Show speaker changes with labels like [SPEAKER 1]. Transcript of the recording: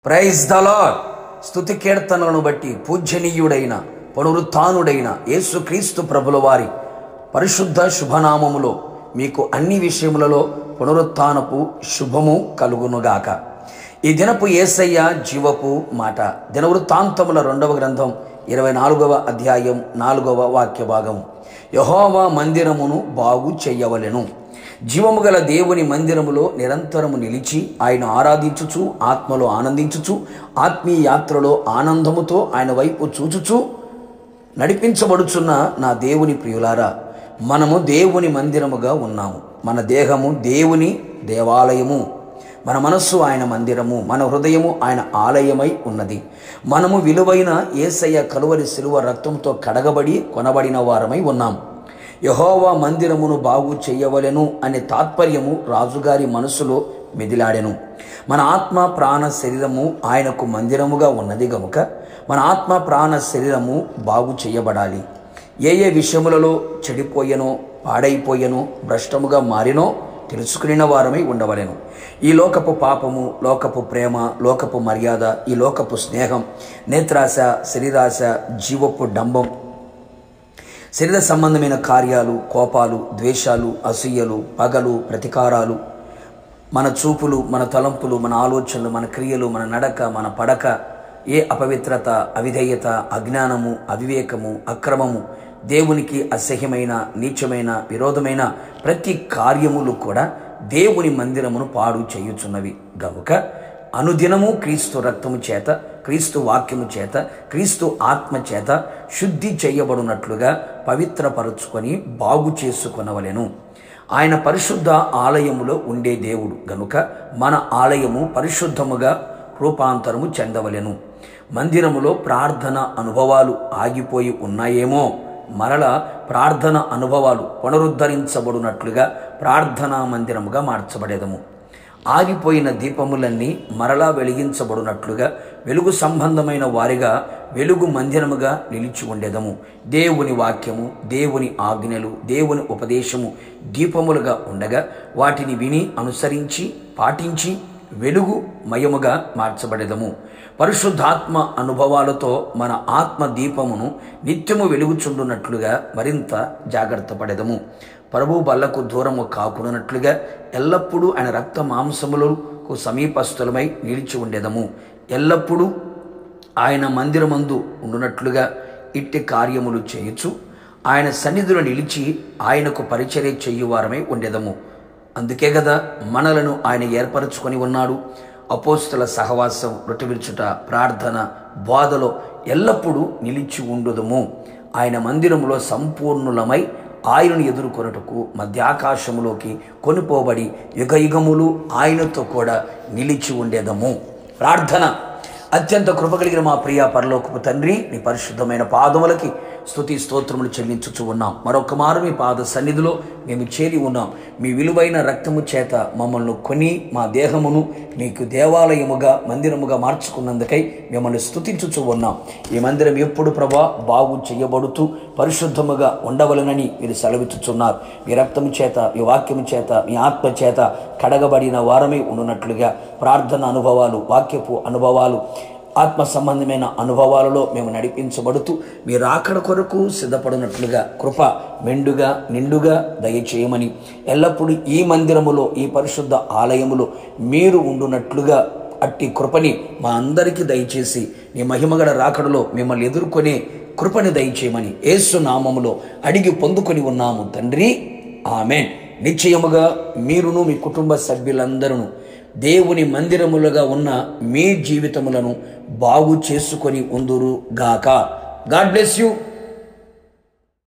[SPEAKER 1] Praise the lord. స్తుతి కీర్తనలను బట్టి పూజ్యనీయుడైన పునరుత్థానుడైన యేసుక్రీస్తు ప్రభుల వారి పరిశుద్ధ శుభనామములో మీకు అన్ని విషయములలో పునరుత్థానపు శుభము కలుగునుగాక. ఈ దినపు యేసయ్య జీవపు మాట. దినవృత్తాంతముల 2వ గ్రంథం 24వ అధ్యాయం 4వ వాక్య భాగము. యెహోవా మందిరమును బాగు చెయ్యవలెను. జీవము గల దేవుని మందిరములో నిరంతరము నిలిచి ఆయన ఆరాధించుచు ఆత్మలో ఆనందించుచు ఆత్మీయ యాత్రలో ఆనందముతో ఆయన వైపు చూచుచు నడిపించబడుచున్న నా దేవుని ప్రియులారా, మనము దేవుని మందిరముగా ఉన్నాము. మన దేహము దేవుని దేవాలయము, మన మనస్సు ఆయన మందిరము, మన హృదయము ఆయన ఆలయమై ఉన్నది. మనము విలువైన యేసయ్య కలువరి శిలువ రక్తంతో కడగబడి కొనబడిన వారమై ఉన్నాం. యెహోవా మందిరమును బాగు చెయ్యవలెను అనే తాత్పర్యము రాజుగారి మనసులో మెదిలాడెను. మన ఆత్మ ప్రాణ శరీరము ఆయనకు మందిరముగా ఉన్నది గనుక మన ఆత్మ ప్రాణ శరీరము బాగు చెయ్యబడాలి. ఏ ఏ విషయములలో చెడిపోయెనో, పాడైపోయెనో, భ్రష్టముగా మారినో తెలుసుకుని వారమై ఉండవలెను. ఈ లోకపు పాపము, లోకపు ప్రేమ, లోకపు మర్యాద, ఈ లోకపు స్నేహం, నేత్రాశ, శరీరాశ, జీవపు డంబం, శరీర సంబంధమైన కార్యాలు, కోపాలు, ద్వేషాలు, అసూయలు, పగలు, ప్రతీకారాలు, మన చూపులు, మన తలంపులు, మన ఆలోచనలు, మన క్రియలు, మన నడక, మన పడక, ఏ అపవిత్రత, అవిధేయత, అజ్ఞానము, అవివేకము, అక్రమము, దేవునికి అసహ్యమైన, నీచమైన, విరోధమైన ప్రతి కార్యములు కూడా దేవుని మందిరమును పాడు చేయుచున్నవి గనుక అనుదినము క్రీస్తు రక్తము చేత, క్రీస్తు వాక్యము చేత, క్రీస్తు ఆత్మ చేత శుద్ధి చేయబడినట్లుగా పవిత్రపరుచుకొని బాగు చేసుకొనవలెను. ఆయన పరిశుద్ధ ఆలయములో ఉండే దేవుడు గనుక మన ఆలయము పరిశుద్ధముగా రూపాంతరము చెందవలెను. మందిరములో ప్రార్థన అనుభవాలు ఆగిపోయి ఉన్నాయేమో, మరల ప్రార్థన అనుభవాలు పునరుద్ధరించబడినట్లుగా ప్రార్థనా మందిరముగా మార్చబడేదము. ఆగిపోయిన దీపములన్నీ మరలా వెలిగించబడినట్లుగా వెలుగు సంబంధమైన వారిగా వెలుగు మందిరముగా నిలిచి ఉండేదము. దేవుని వాక్యము, దేవుని ఆజ్ఞలు, దేవుని ఉపదేశము దీపములుగా ఉండగా వాటిని విని అనుసరించి పాటించి వెలుగు మయముగా మార్చబడేదము. పరిశుద్ధాత్మ అనుభవాలతో మన ఆత్మ దీపమును నిత్యము వెలుగుచుండునట్లుగా మరింత జాగ్రత్త పడేదము. ప్రభు బల్లకు దూరము కాకున్నట్లుగా ఎల్లప్పుడూ ఆయన రక్త మాంసములకు సమీపస్థులమై నిలిచి ఉండేదము. ఎల్లప్పుడూ ఆయన మందిరమందు ఉండునట్లుగా ఇట్టి కార్యములు చేయుచు ఆయన సన్నిధిలో నిలిచి ఆయనకు పరిచర్య చేయువారమై ఉండేదము. అందుకే కదా మనలను ఆయన ఏర్పరచుకొని ఉన్నాడు. అపోస్తల సహవాసం, రొట్టె విరుచుట, ప్రార్థన, బోధలో ఎల్లప్పుడూ నిలిచి ఉండుదము. ఆయన మందిరములో సంపూర్ణులమై ఆయనను ఎదుర్కొనుటకు మధ్యాకాశములోకి కొనిపోబడి యుగయుగములు ఆయనతో కూడా నిలిచి ఉండేదము. ప్రార్థన. అత్యంత కృపగలిగిన మా ప్రియ పరలోకపు తండ్రి, నీ పరిశుద్ధమైన పాదములకి స్తుతి స్తోత్రములు చెల్లించుచు ఉన్నాం. మరొక మారు మీ పాద సన్నిధిలో మేము చేరి ఉన్నాం. మీ విలువైన రక్తము చేత మమ్మల్ని కొని మా దేహమును మీకు దేవాలయముగా, మందిరముగా మార్చుకున్నందుకై మిమ్మల్ని స్తుతించుచు ఉన్నాం. ఈ మందిరం ఎప్పుడు ప్రభా బాగు చేయబడుతూ పరిశుద్ధముగా ఉండవలనని మీరు సెలవిచ్చుచున్నారు. మీ రక్తము చేత, మీ వాక్యము చేత, మీ ఆత్మ చేత కడగబడిన వారమై ఉండునట్లుగా ప్రార్థన అనుభవాలు, వాక్యపు అనుభవాలు, ఆత్మ సంబంధమైన అనుభవాలలో మేము నడిపించబడుతూ మీ రాకడ కొరకు సిద్ధపడినట్లుగా కృప మెండుగా నిండుగా దయచేయమని, ఎల్లప్పుడూ ఈ మందిరములో, ఈ పరిశుద్ధ ఆలయములో మీరు ఉండునట్లుగా అట్టి కృపని మా అందరికీ దయచేసి నీ మహిమగల రాకడలో మిమ్మల్ని ఎదుర్కొనే కృపని దయచేయమని యేసు నామములో అడిగి పొందుకొని ఉన్నాము తండ్రి, ఆమేన్. నిశ్చయముగా మీరును మీ కుటుంబ సభ్యులందరూ దేవుని మందిరములుగా ఉన్న మీ జీవితములను బాగు చేసుకొని ఉందురు గాక. God bless you.